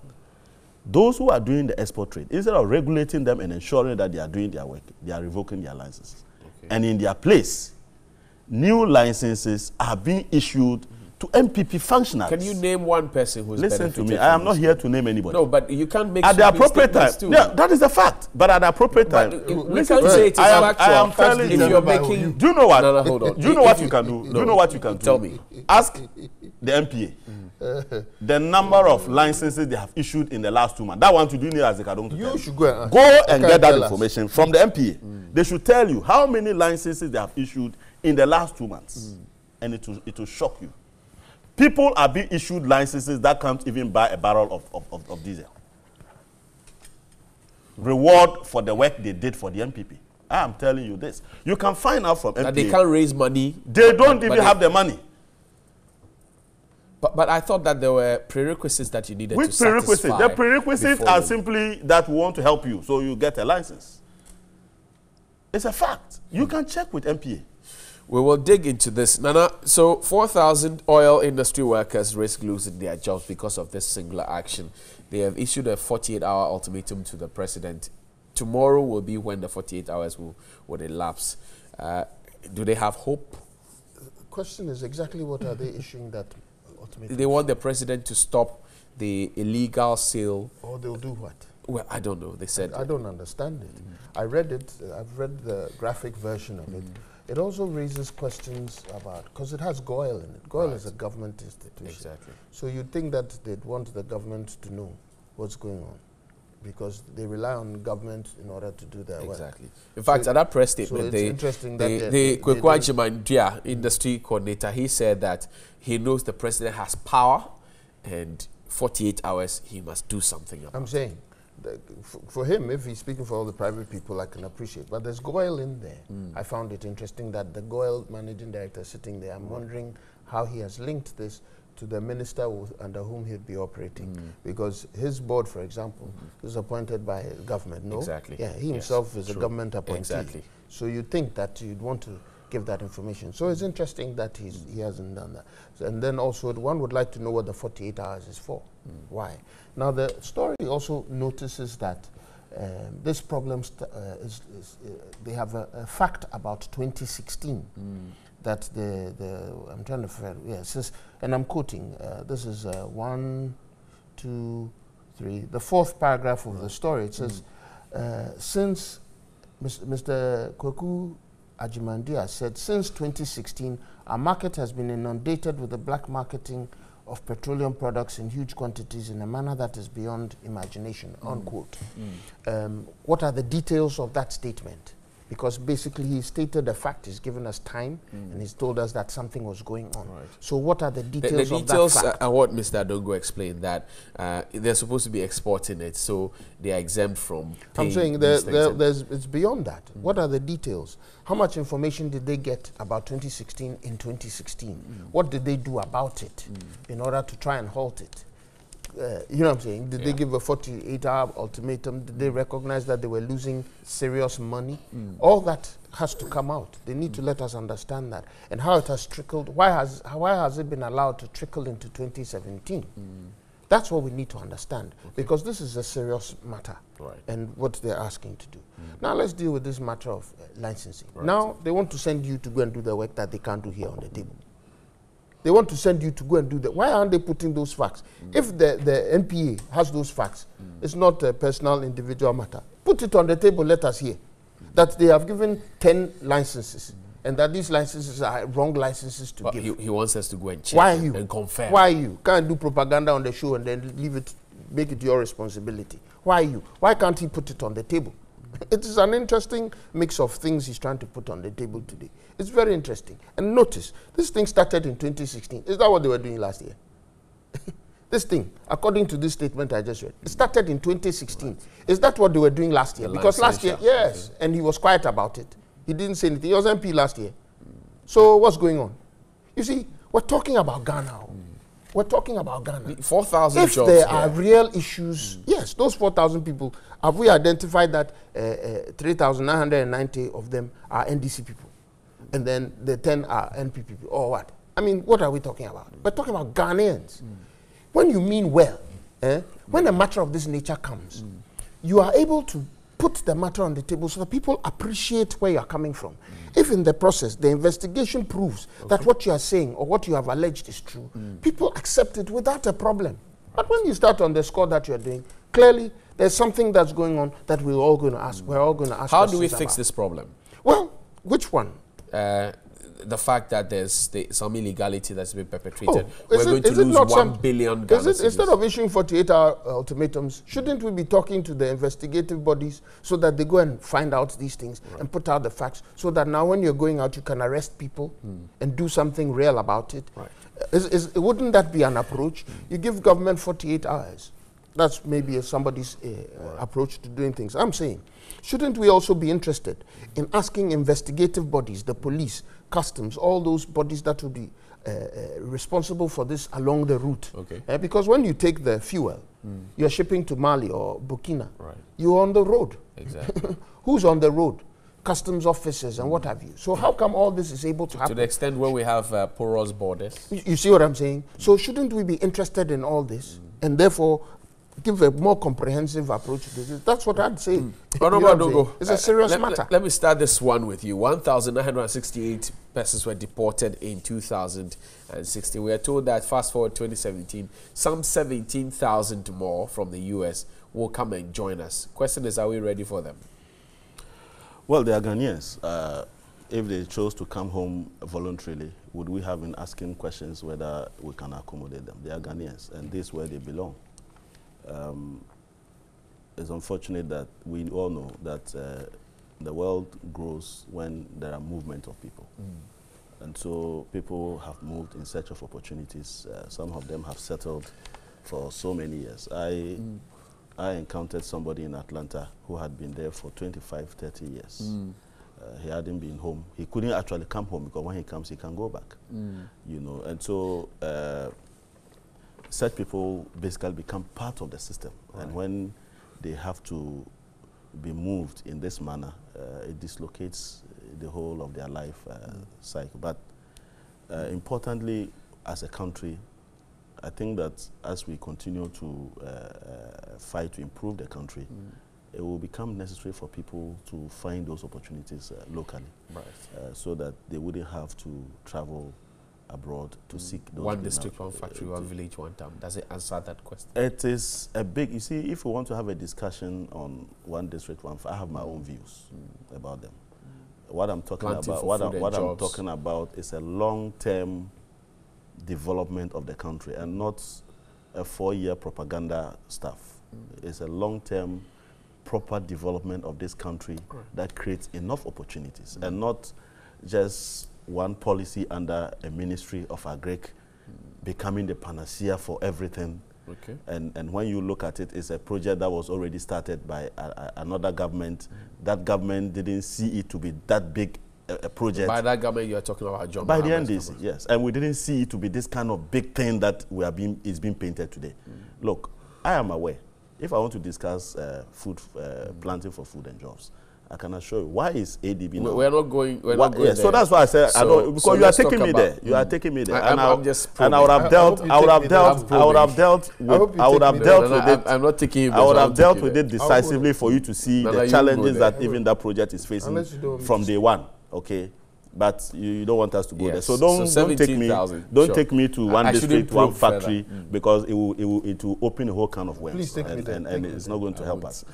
those who are doing the export trade, instead of regulating them and ensuring that they are doing their work, they are revoking their licenses. Okay. And in their place, new licenses are being issued to MPP functionaries. Can you name one person who's Listen to me, I am not here to name anybody. No, but you can't make at the appropriate time. Yeah, that is a fact. But at the appropriate time, we can't say it is factual. I am telling you. If you're making, do you know what? No, hold on. Do you know what you can do? Do you know what you can do? Tell me. Ask the MPA. The number of licenses they have issued in the last 2 months. That one to do as they don't. You should go and get that information from the MPA. They should tell you how many licenses they have issued in the last 2 months, and it will shock you. People are being issued licenses that can't even buy a barrel of diesel. Reward for the work they did for the MPP. I am telling you this. You can find out from MPA that they can't raise money. They don't even have the money. But I thought that there were prerequisites that you needed to satisfy. The prerequisites are simply that we want to help you, so you get a license. It's a fact. You can check with MPA. We will dig into this. Nana, so 4,000 oil industry workers risk losing their jobs because of this singular action. They have issued a 48-hour ultimatum to the president. Tomorrow will be when the 48 hours will elapse. Do they have hope? The question is exactly what are they issuing that ultimatum? They want the president to stop the illegal sale. Or they'll do what? Well, I don't know. They said... I don't understand it. I read it. I've read the graphic version of it. It also raises questions about, because it has GOIL in it. GOIL is a government institution. Exactly. So you'd think that they'd want the government to know what's going on, because they rely on government in order to do their work. Exactly. In fact, at that press statement, it's interesting that the Kwekwajiman industry coordinator, he said that he knows the president has power, and 48 hours he must do something about it. I'm saying, for him, if he's speaking for all the private people, I can appreciate. But there's GOIL in there. I found it interesting that the GOIL managing director is sitting there. I'm wondering how he has linked this to the minister under whom he'd be operating, because his board, for example, is appointed by government. No, exactly. Yeah, he himself is a government appointee. Exactly. So you'd think that you'd want to give that information. So it's interesting that he hasn't done that. So, and then also one would like to know what the 48 hours is for. Why? Now the story also notices that this problem they have a fact about 2016 that I'm trying to find, yes, and I'm quoting, this is 1, 2, 3, the 4th paragraph of the story. It says, since Mr. Kwaku Ajimandia said, since 2016, our market has been inundated with the black marketing of petroleum products in huge quantities in a manner that is beyond imagination, unquote. What are the details of that statement? Because basically he stated a fact, he's given us time, and he's told us that something was going on. Right. So what are the details of that fact? The details are what Mr. Adongo explained, that they're supposed to be exporting it, so they are exempt from paying. I'm saying it's beyond that. What are the details? How much information did they get about 2016 in 2016? What did they do about it in order to try and halt it? You know what I'm saying? Did they give a 48-hour ultimatum? Did they recognize that they were losing serious money? All that has to come out. They need to let us understand that. And how it has trickled. Why has it been allowed to trickle into 2017? That's what we need to understand. Because this is a serious matter. Right. And what they're asking to do. Now let's deal with this matter of licensing. Right. Now they want to send you to go and do the work that they can't do here on the table. They want to send you to go and do that. Why aren't they putting those facts? If the NPA has those facts, it's not a personal, individual matter. Put it on the table, let us hear. That they have given 10 licenses, and that these licenses are wrong licenses to give. He wants us to go and check and confirm. Why you? Can't do propaganda on the show and then leave it, make it your responsibility. Why you? Why can't he put it on the table? It is an interesting mix of things he's trying to put on the table today. It's very interesting. And notice, this thing started in 2016. Is that what they were doing last year? This thing, according to this statement I just read, it started in 2016. Right. Is that what they were doing last year? Because last year, yes, and he was quiet about it. He didn't say anything. He was MP last year. So what's going on? You see, we're talking about Ghana. We're talking about Ghana. 4,000 jobs. If there are real issues, yes, those 4,000 people, have we identified that 3,990 of them are NDC people? And then the 10 are NP people, or what? I mean, what are we talking about? We're talking about Ghanaians. When you mean well, when a matter of this nature comes, you are able to put the matter on the table so that people appreciate where you are coming from. If in the process the investigation proves that what you are saying or what you have alleged is true, people accept it without a problem. But when you start on the score that you are doing, clearly there's something that's going on that we're all going to ask. We're all going to ask. How do we fix this problem? Well, which one? The fact that there's some illegality that's been perpetrated. We're going to lose 1 billion Ghana cedis. Instead of issuing 48-hour ultimatums, shouldn't we be talking to the investigative bodies so that they go and find out these things and put out the facts, so that now when you're going out, you can arrest people and do something real about it? Right. Wouldn't that be an approach? You give government 48 hours. That's maybe somebody's approach to doing things. I'm saying, shouldn't we also be interested in asking investigative bodies, the police, customs, all those bodies that will be responsible for this along the route? Okay. Because when you take the fuel, you're shipping to Mali or Burkina, you're on the road. Exactly. Who's on the road? Customs officers and what have you. So how come all this is able to happen? To the extent where we have porous borders. You see what I'm saying? So shouldn't we be interested in all this and therefore give a more comprehensive approach to this? That's what I'd say. It's a serious matter. Let me start this one with you. 1,968 persons were deported in 2016. We are told that fast forward 2017, some 17,000 more from the US will come and join us. Question is, are we ready for them? Well, they are Ghanaians. If they chose to come home voluntarily, would we have been asking questions whether we can accommodate them? They are Ghanaians, and this is where they belong. It's unfortunate that we all know that the world grows when there are movement of people. And so people have moved in search of opportunities. Some of them have settled for so many years. I encountered somebody in Atlanta who had been there for 25, 30 years. He hadn't been home. He couldn't actually come home because when he comes, he can go back. You know, and so such people basically become part of the system. Right. And when they have to be moved in this manner, it dislocates the whole of their life cycle. But importantly, as a country, I think that as we continue to fight to improve the country, it will become necessary for people to find those opportunities locally, right. So that they wouldn't have to travel abroad to seek those. One district, one factory, one village, one town. Does it answer that question? It is a big, you see, if we want to have a discussion on one district, one I have my own views about them. What I'm talking about, what I'm talking about is a long-term development of the country and not a 4-year propaganda stuff. It's a long-term proper development of this country that creates enough opportunities and not just one policy under a ministry of agric becoming the panacea for everything. Okay. And when you look at it, it's a project that was already started by another government. That government didn't see it to be that big a project. By that government, you are talking about John By the NDC, yes. And we didn't see it to be this kind of big thing that is being painted today. Look, I am aware. If I want to discuss food, planting for food and jobs, I can assure you, why is ADB now? We're not going there. So that's why I said, I don't, because you are taking me there. You are taking me there. And I would have dealt with it decisively for you to see the challenges that even that project is facing from day one. Okay. But you don't want us to go there. So don't take me to one district, one factory, because it will open a whole can of worms. And it's not going to help us.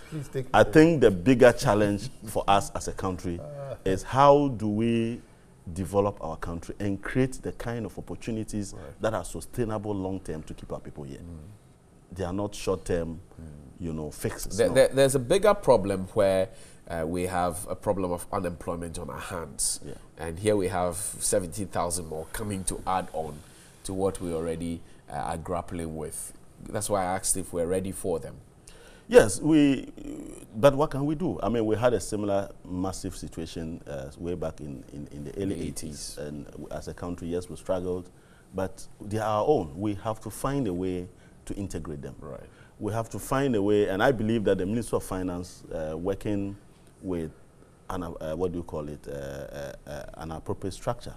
I think the bigger challenge for us as a country is how do we develop our country and create the kind of opportunities that are sustainable long-term to keep our people here. They are not short-term, fixes. There's a bigger problem where we have a problem of unemployment on our hands. Yeah. And here we have 17,000 more coming to add on to what we already are grappling with. That's why I asked if we're ready for them. Yes, but what can we do? I mean, we had a similar massive situation way back in the early 80s. And as a country, yes, we struggled, but they are our own. We have to find a way to integrate them. Right. We have to find a way, and I believe that the Minister of Finance working with an appropriate structure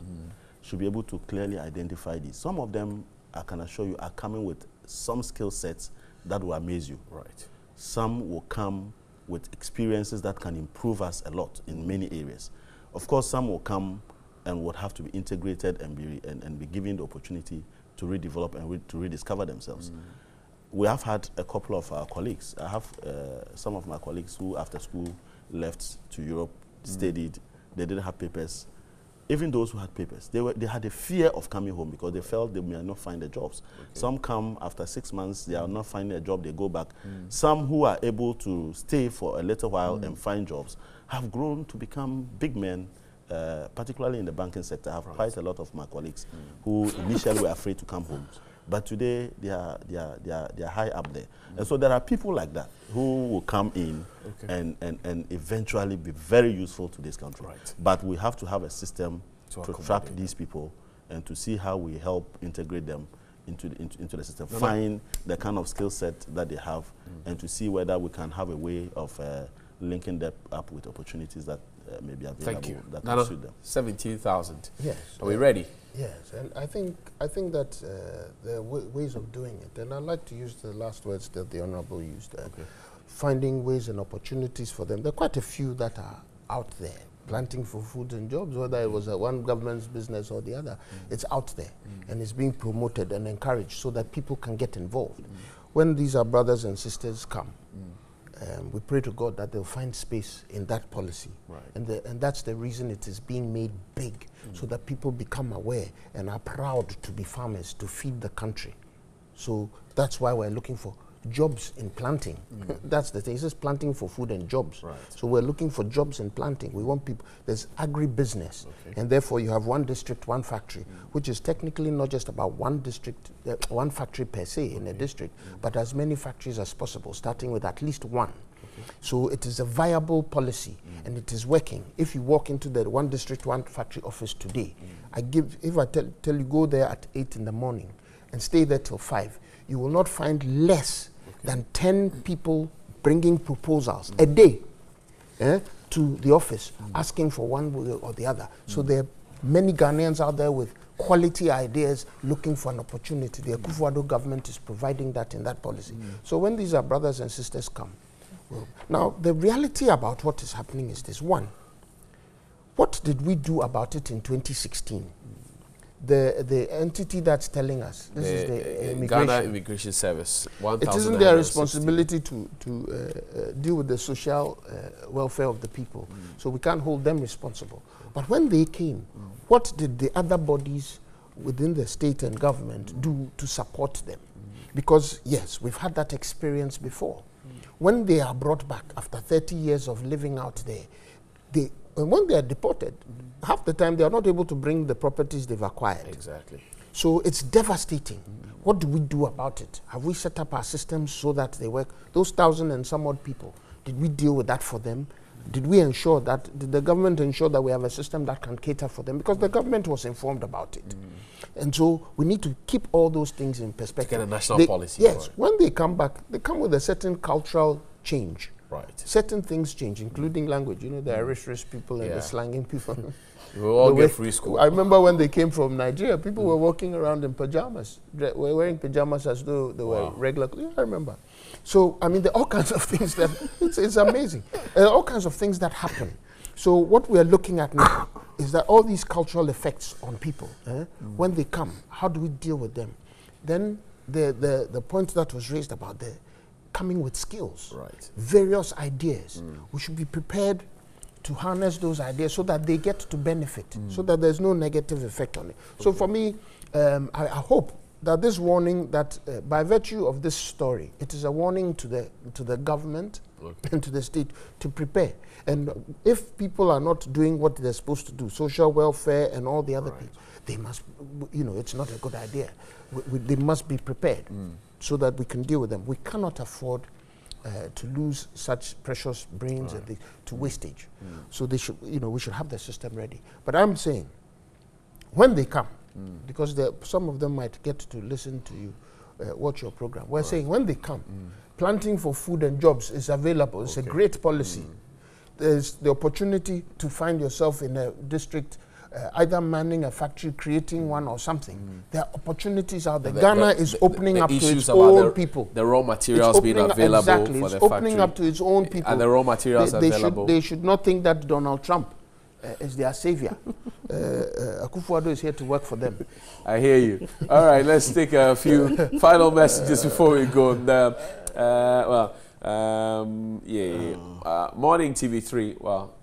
should be able to clearly identify these. Some of them, I can assure you, are coming with some skill sets that will amaze you. Right. Some will come with experiences that can improve us a lot in many areas. Of course, some will come and would have to be integrated and be given the opportunity to redevelop and to rediscover themselves. We have had a couple of our colleagues. I have some of my colleagues who, after school, left to Europe, studied. They didn't have papers. Even those who had papers, they had a fear of coming home because they felt they may not find the jobs. Okay. Some come after 6 months, they are not finding a job, they go back. Some who are able to stay for a little while and find jobs have grown to become big men, particularly in the banking sector. I have quite a lot of my colleagues who initially were afraid to come home. But today, they are high up there. And so there are people like that who will come in and eventually be very useful to this country. Right. But we have to have a system to track these people and to see how we help integrate them into the system, find the kind of skill set that they have, and to see whether we can have a way of linking them up with opportunities that may be available that can suit them. 17,000. Yes. Are we ready? Yes, and I think that there are ways of doing it, and I'd like to use the last words that the Honourable used. Finding ways and opportunities for them. There are quite a few that are out there. Planting for food and jobs, whether it was one government's business or the other, it's out there, and it's being promoted and encouraged so that people can get involved. When these are brothers and sisters come, we pray to God that they'll find space in that policy. Right. And that's the reason it is being made big, so that people become aware and are proud to be farmers, to feed the country. So that's why we're looking for jobs in planting. That's the thing. It's just planting for food and jobs. Right. So we're looking for jobs in planting. We want people. There's agribusiness, and therefore you have one district, one factory, which is technically not just about one district, one factory per se in a district, but as many factories as possible, starting with at least one. So it is a viable policy, and it is working. If you walk into the one district, one factory office today, if I tell you go there at 8 in the morning and stay there till 5, you will not find less than 10 people bringing proposals a day to the office, asking for one or the other. So there are many Ghanaians out there with quality ideas looking for an opportunity. The Akufo-Addo government is providing that in that policy. So when these are brothers and sisters come, now the reality about what is happening is this. One, what did we do about it in 2016? The entity that's telling us, this is the immigration. Ghana Immigration Service. It isn't their responsibility to deal with the social welfare of the people. So we can't hold them responsible. But when they came, what did the other bodies within the state and government do to support them? Because yes, we've had that experience before. When they are brought back after 30 years of living out there, when they are deported, half the time they are not able to bring the properties they've acquired. Exactly. So it's devastating. What do we do about it? Have we set up our systems so that they work? Those 1,000 and some odd people, did we deal with that for them? Did we ensure that, did the government ensure that we have a system that can cater for them? Because the government was informed about it. And so we need to keep all those things in perspective. To get a national policy. Yes, when they come back, they come with a certain cultural change. Right. Certain things change, including language. You know, the Irish people and the slanging people. We all get free school. I remember when they came from Nigeria, people were walking around in pajamas. Were wearing pajamas as though they were regular. Yeah, I remember. So, I mean, there are all kinds of things that, it's amazing. There are all kinds of things that happen. So what we are looking at now is that all these cultural effects on people, when they come, how do we deal with them? Then the point that was raised about the coming with skills, various ideas. We should be prepared to harness those ideas so that they get to benefit, so that there's no negative effect on it. So for me, I hope that this warning, that by virtue of this story, it is a warning to the government and to the state to prepare. And if people are not doing what they're supposed to do, social welfare and all the other things, they must, it's not a good idea. They must be prepared so that we can deal with them. We cannot afford to lose such precious brains and to wastage. So they should, we should have the system ready. But I'm saying, when they come, because some of them might get to listen to you, watch your program. We're saying when they come, planting for food and jobs is available. It's a great policy. There's the opportunity to find yourself in a district, either manning a factory, creating one or something. There are opportunities out there. Ghana is opening up to its own people. The raw materials being available for the factory. It's opening up to its own people. And the raw materials available. They should not think that Donald Trump is their savior. Akufo-Addo is here to work for them. I hear you. All right, let's take a few final messages before we go. Morning TV3. Well,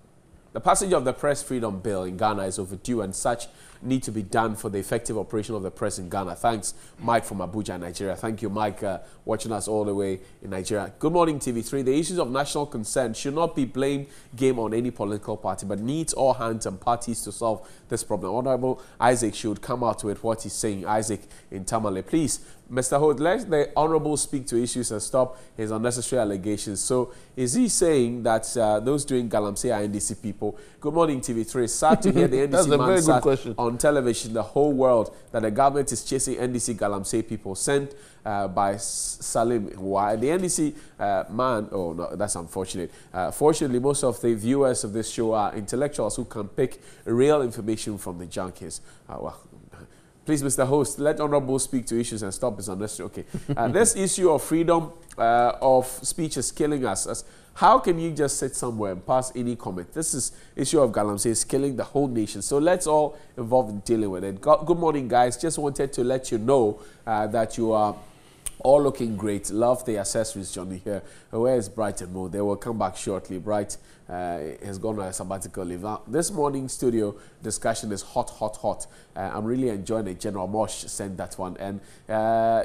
the passage of the Press Freedom Bill in Ghana is overdue, and such need to be done for the effective operation of the press in Ghana. Thanks, Mike from Abuja, Nigeria. Thank you, Mike, watching us all the way in Nigeria. Good morning, TV3. The issues of national concern should not be blame game on any political party, but needs all hands and parties to solve this problem. Honorable Isaac should come out with what he's saying. Isaac in Tamale, please. Mr. Hood, let the Honorable speak to issues and stop his unnecessary allegations. So, is he saying that those doing galamsey are NDC people? Good morning, TV3. Sad to hear the NDC man sat on television, the whole world, that the government is chasing NDC galamsey people sent by Salim. Why? The NDC man, oh no, that's unfortunate. Fortunately, most of the viewers of this show are intellectuals who can pick real information from the junkies. Please, Mr. Host, let Honorable speak to issues and stop this unnecessary. Okay. This issue of freedom of speech is killing us. How can you just sit somewhere and pass any comment? This is issue of galamsey is killing the whole nation. So let's all involve in dealing with it. Good morning, guys. Just wanted to let you know that you are all looking great. Love the accessories, Johnny here. Where is Bright and Mo? They will come back shortly. Bright has gone on a sabbatical leave. This morning's studio discussion is hot. I'm really enjoying it. General Mosh sent that one. And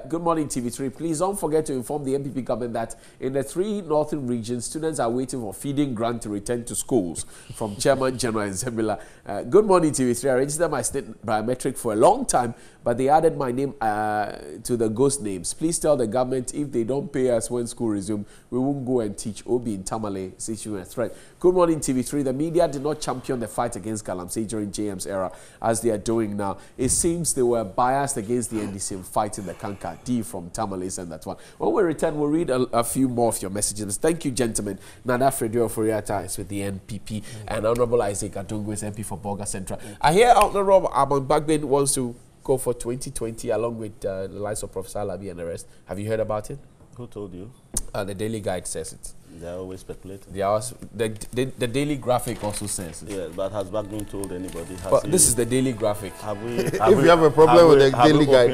good morning, TV3. Please don't forget to inform the MPP government that in the 3 northern regions, students are waiting for feeding grant to return to schools. From Chairman General Zembila. Good morning, TV3. I registered my state biometric for a long time, but they added my name to the ghost names. Please tell the government if they don't pay us when school resumes, we won't go and teach. Obi in Tamale, situation a threat. Good morning, TV3. The media did not champion the fight against galamsey during JM's era as they are doing now. It seems they were biased against the NDC fight in the Kanka. D from Tamales and that one. When we return, we'll read a few more of your messages. Thank you, gentlemen. Nana Fredio Furiata is with the NPP and Honorable Isaac Adongo is MP for Bolga Central. I hear Honorable Abon Bagbin wants to go for 2020 along with the likes of Professor Alabi and the rest. Have you heard about it? Who told you? The Daily Guide says it. They are always speculating. The Daily Graphic also says it. Yeah, but has Bagbin told anybody? But this is the Daily Graphic. Have we? If you have a problem with the Daily Guide,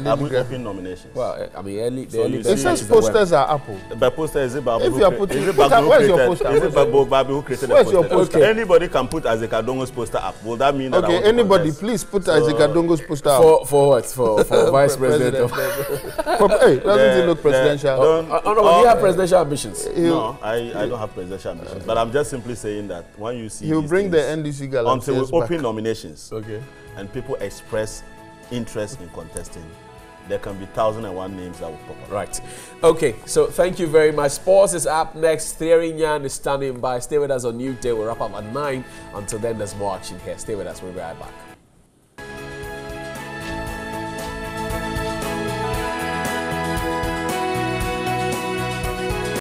have we opened nominations? Well, I mean, it says posters are Apple. The poster is it Babu? If you are putting, where's your poster? Is it Babu who created the poster? Where's your poster? Anybody can put Isaac Adongo's poster up. Will that mean that? Okay, anybody, please put Isaac Adongo's poster up. For what? For vice president? Hey, doesn't he look presidential? Do you have presidential ambitions? No, I don't have presidential ambitions. But I'm just simply saying that when you see, he'll bring the NDC galamsey until we open nominations. Okay. And people express interest in contesting, there can be 1,001 names that will pop up. Right. Okay, so thank you very much. Sports is up next. Thierry Nyan is standing by. Stay with us on New Day. We'll wrap up at 9. Until then, there's more action here. Stay with us. We'll be right back.